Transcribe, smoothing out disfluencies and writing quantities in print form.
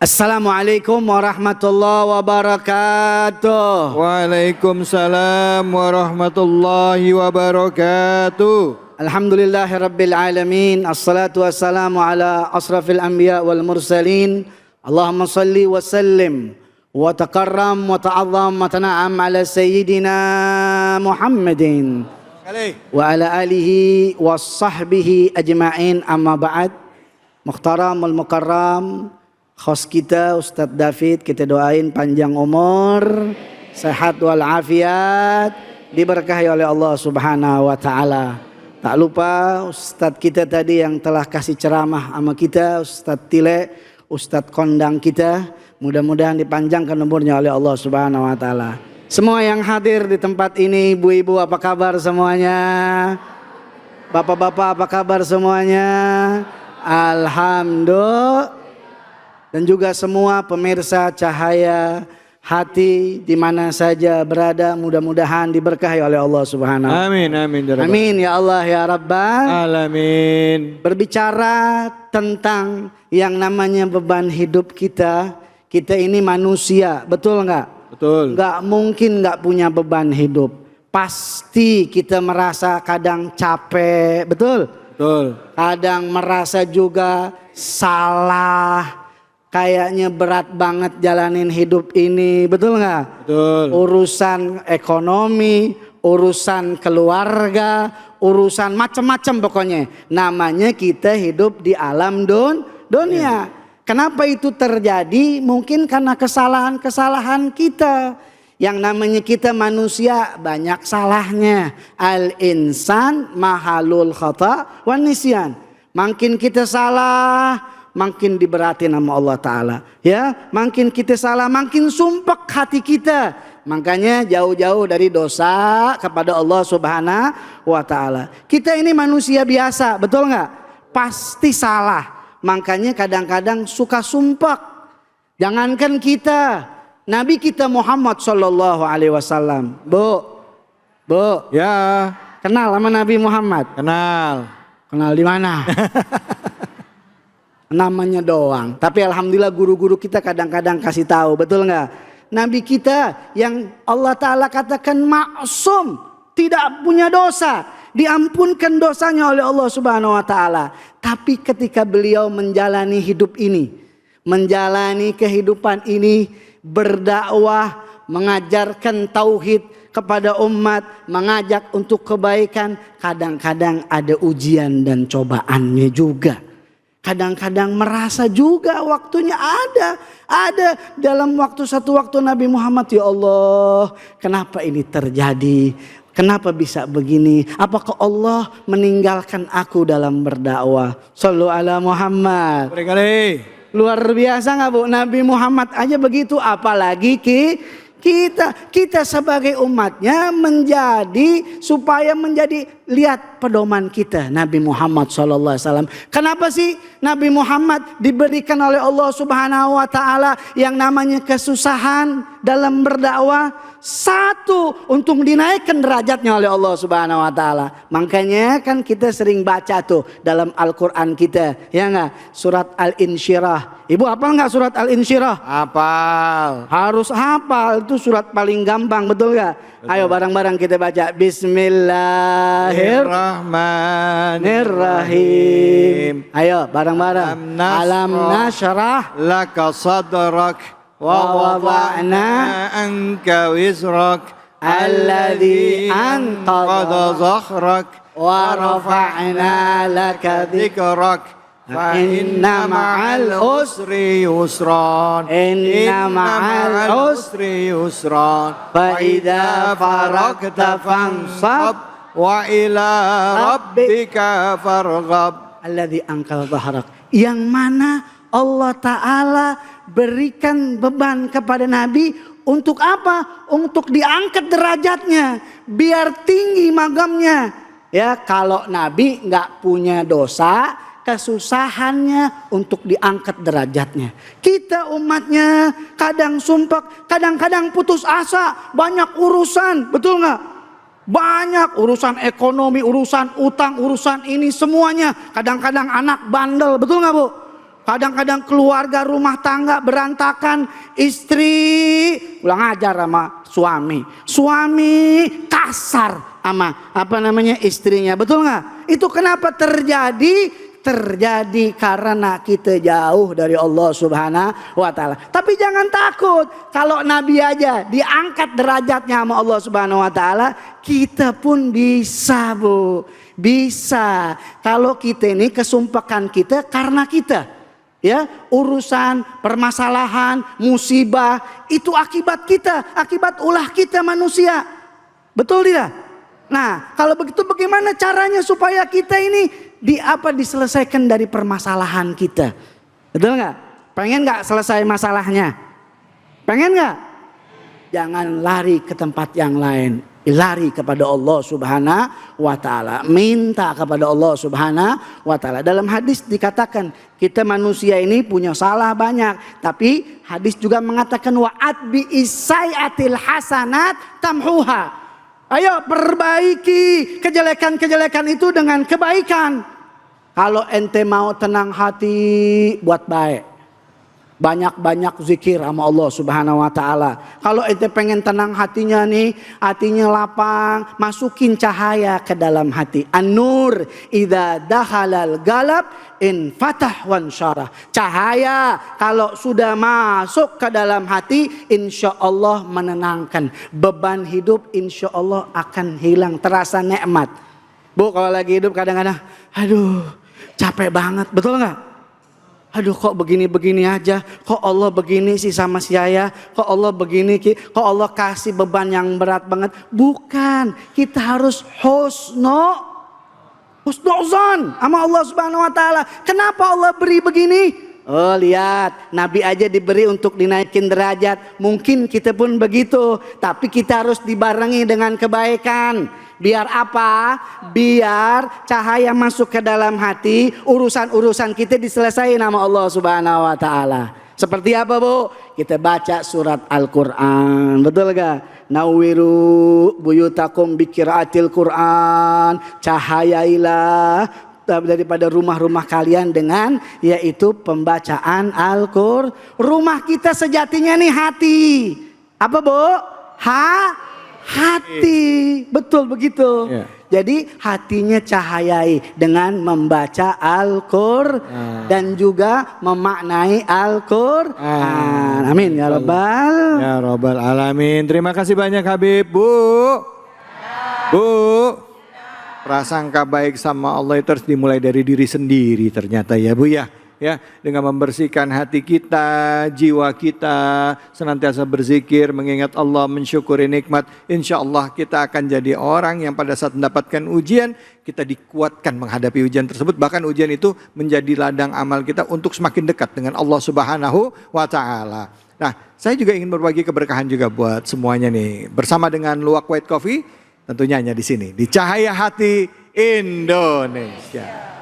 Assalamualaikum warahmatullahi wabarakatuh. Waalaikumsalam warahmatullahi wabarakatuh. Alhamdulillahirabbil alamin. Assalatu wassalamu ala asrafil anbiya wal mursalin. Allahumma salli wa sallim wa takarram wa ta'azzam wa tana'am ala sayyidina Muhammadin wa ala alihi wa sahbihi ajma'in, amma ba'd. Muhtaram wal mukarram, host kita Ustadz David, kita doain panjang umur, sehat walafiat, diberkahi oleh Allah Subhanahu wa taala. Tak lupa Ustadz kita tadi yang telah kasih ceramah sama kita, Ustadz Tile, Ustadz kondang kita, mudah-mudahan dipanjangkan umurnya oleh Allah Subhanahu wa taala. Semua yang hadir di tempat ini, ibu-ibu apa kabar semuanya? Bapak-bapak apa kabar semuanya? Alhamdulillah. Dan juga semua pemirsa Cahaya Hati di mana saja berada, mudah-mudahan diberkahi oleh Allah Subhanahu. Amin, amin. Amin ya Allah ya Rabbal Alamin. Berbicara tentang yang namanya beban hidup kita, kita ini manusia, betul nggak? Betul. Nggak mungkin nggak punya beban hidup. Pasti kita merasa kadang capek, betul? Betul. Kadang merasa juga salah. Kayaknya berat banget jalanin hidup ini, betul nggak? Betul. Urusan ekonomi, urusan keluarga, urusan macam-macam pokoknya. Namanya kita hidup di alam dunia. Kenapa itu terjadi? Mungkin karena kesalahan-kesalahan kita. Yang namanya kita manusia banyak salahnya. Al-insan mahalul khata wan nisyan. Makin kita salah, makin diberatin sama Allah Ta'ala. Ya, makin kita salah, makin sumpek hati kita. Makanya jauh-jauh dari dosa kepada Allah Subhanahu wa Ta'ala. Kita ini manusia biasa, betul nggak? Pasti salah. Makanya kadang-kadang suka sumpek. Jangankan kita, Nabi kita Muhammad Sallallahu Alaihi Wasallam. Bu. Ya. Kenal sama Nabi Muhammad? Kenal. Kenal di mana? Namanya doang. Tapi alhamdulillah guru-guru kita kadang-kadang kasih tahu, betul nggak? Nabi kita yang Allah Ta'ala katakan maksum, tidak punya dosa, diampunkan dosanya oleh Allah Subhanahu wa Ta'ala. Tapi ketika beliau menjalani hidup ini, menjalani kehidupan ini, berdakwah, mengajarkan tauhid kepada umat, mengajak untuk kebaikan, kadang-kadang ada ujian dan cobaannya juga. Kadang-kadang merasa juga waktunya ada dalam satu waktu Nabi Muhammad, ya Allah, kenapa ini terjadi? Kenapa bisa begini? Apakah Allah meninggalkan aku dalam berdakwah? Shallu ala Muhammad. Luar biasa nggak Bu? Nabi Muhammad aja begitu, apalagi kita sebagai umatnya supaya menjadi lihat pedoman kita Nabi Muhammad SAW. Kenapa sih Nabi Muhammad diberikan oleh Allah Subhanahu wa Ta'ala yang namanya kesusahan dalam berdakwah? Satu, untuk dinaikkan derajatnya oleh Allah Subhanahu wa Ta'ala. Makanya kan kita sering baca tuh dalam Al-Quran kita, ya nggak? Surat Al-Insyirah. Ibu hafal nggak surat Al-Insyirah? Hafal. Harus hafal, itu surat paling gampang, betul nggak? Ayo bareng-bareng kita baca. Bismillahirrahmanirrahim. Ayo bareng-bareng. Alam nashrah laka sadrak wa wada'na anka wizrak alladhi anqadha zahrak wa rafa'na laka dhikrak fa inna ma'al usri yusran fa idza faragta fansab wa ila rabbika farghab. Alladzi anqadha dhahrak, yang mana Allah Ta'ala berikan beban kepada Nabi untuk apa? Untuk diangkat derajatnya, biar tinggi magamnya. Ya, kalau Nabi nggak punya dosa, kesusahannya untuk diangkat derajatnya. Kita umatnya kadang sumpek, kadang-kadang putus asa, banyak urusan, betul nggak? Banyak urusan ekonomi, urusan utang, urusan ini semuanya. Kadang-kadang anak bandel, betul nggak Bu? Kadang-kadang keluarga rumah tangga berantakan, istri ulang ajar sama suami, suami kasar sama istrinya, betul nggak? Itu kenapa terjadi? Terjadi karena kita jauh dari Allah Subhanahu wa Ta'ala. Tapi jangan takut, kalau Nabi aja diangkat derajatnya sama Allah Subhanahu wa Ta'ala, kita pun bisa, Bu. Bisa. Kalau kita ini kesumpahan kita karena kita, ya, urusan, permasalahan, musibah itu akibat kita, akibat ulah kita manusia. Betul tidak? Nah, kalau begitu bagaimana caranya supaya kita ini diselesaikan dari permasalahan kita? Betul nggak? Pengen nggak selesai masalahnya? Pengen nggak? Jangan lari ke tempat yang lain, lari kepada Allah Subhanahu wa Ta'ala, minta kepada Allah Subhanahu wa Ta'ala. Dalam hadis dikatakan kita manusia ini punya salah banyak, tapi hadis juga mengatakan wa'at bi isai'atil hasanat tamhuha. Ayo perbaiki kejelekan-kejelekan itu dengan kebaikan. Kalau ente mau tenang hati, buat baik. Banyak-banyak zikir sama Allah Subhanahu wa Ta'ala. Kalau ente pengen tenang hatinya nih, hatinya lapang, masukin cahaya ke dalam hati. An-nur idza dakhalal galab in fatah wan syarah. Cahaya kalau sudah masuk ke dalam hati, insya Allah menenangkan. Beban hidup insya Allah akan hilang, terasa nikmat. Bu, kalau lagi hidup kadang-kadang, aduh capek banget, betul nggak? Aduh kok begini-begini aja, kok Allah begini sih sama saya, kok Allah begini, kok Allah kasih beban yang berat banget. Bukan, kita harus husnuzon sama Allah Subhanahu wa Ta'ala. Kenapa Allah beri begini? Oh lihat, Nabi aja diberi untuk dinaikin derajat. Mungkin kita pun begitu, tapi kita harus dibarengi dengan kebaikan. Biar apa? Biar cahaya masuk ke dalam hati, urusan-urusan kita diselesaikan sama Allah Subhanahu wa Ta'ala. Seperti apa, Bu? Kita baca surat Al-Quran, betul gak? Nawiru buyutakum bikiraatil Quran. Cahayailah daripada rumah-rumah kalian dengan yaitu pembacaan Al-Quran. Rumah kita sejatinya nih hati. Apa, Bu? Hati, betul begitu. Ya. Jadi hatinya cahayai dengan membaca Al-Quran dan juga memaknai Al-Quran. Amin ya Rabbal Alamin. Terima kasih banyak Habib. Bu, prasangka baik sama Allah itu harus dimulai dari diri sendiri ternyata ya Bu ya. Ya, dengan membersihkan hati kita, jiwa kita, senantiasa berzikir, mengingat Allah, mensyukuri nikmat. Insya Allah kita akan jadi orang yang pada saat mendapatkan ujian, kita dikuatkan menghadapi ujian tersebut. Bahkan ujian itu menjadi ladang amal kita untuk semakin dekat dengan Allah Subhanahu wa Ta'ala. Nah, saya juga ingin berbagi keberkahan juga buat semuanya nih. Bersama dengan Luwak White Coffee, tentunya hanya di sini, di Cahaya Hati Indonesia.